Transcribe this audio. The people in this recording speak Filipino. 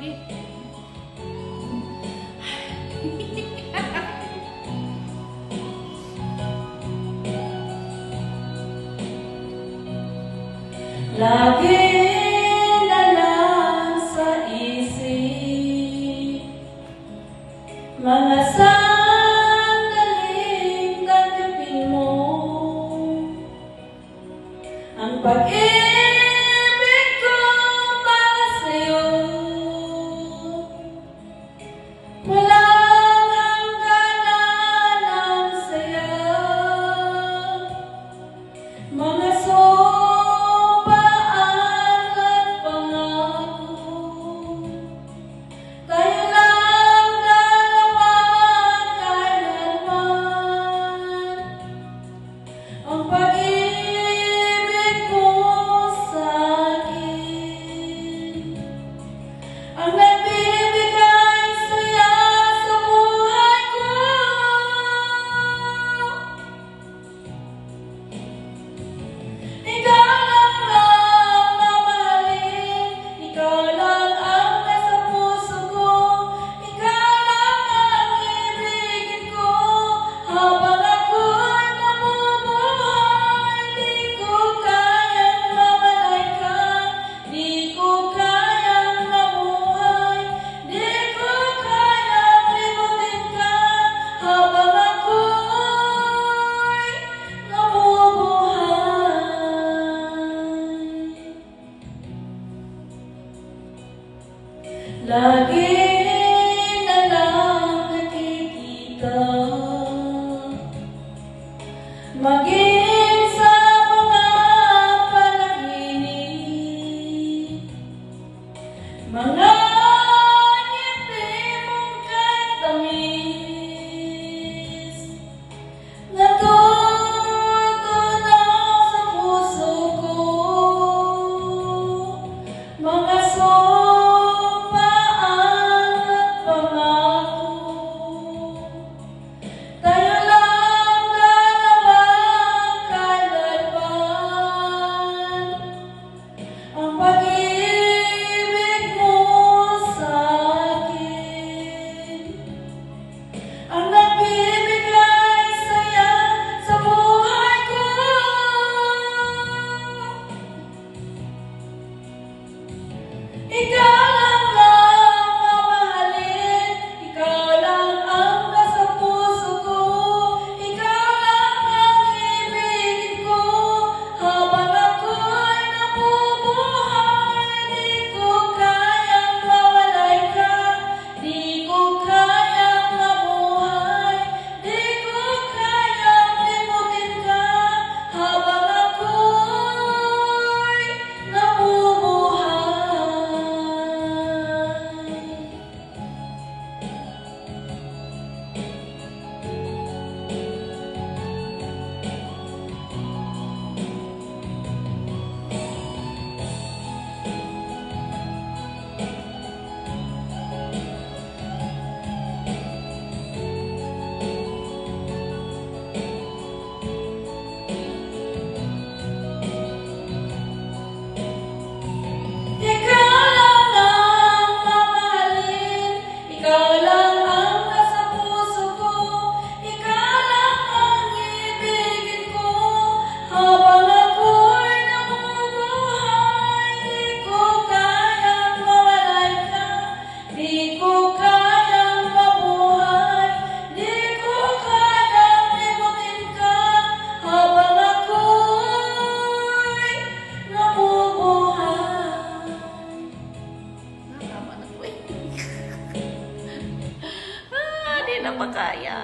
lagi. Lagi na lang sa isip mga sandaling tanggapin mo ang pag-ibig ko para sa'yo. Walang hangganan ang saya, mga ang pag-ibig mo sa'kin ang nagbibigay saya sa buhay ko. Ikaw lang ang mamahalin, ikaw lang ang nasa puso ko, ikaw lang ang ibigin ko habang lagi na lang nakikita, maging sa mga panaginip, mga ngiti mong kahit tamis, natutunaw sa puso ko, mga ikaw lang ang mamahalin, ikaw lang ang nasa puso ko, ikaw lang ang ibigin ko habang ako'y nabubuhay. Di ko kayang mawalay ka, di ko kayang mabuhay, di ko kayang limutin ka habang ako'y nabubuhay. Hindi na makaya.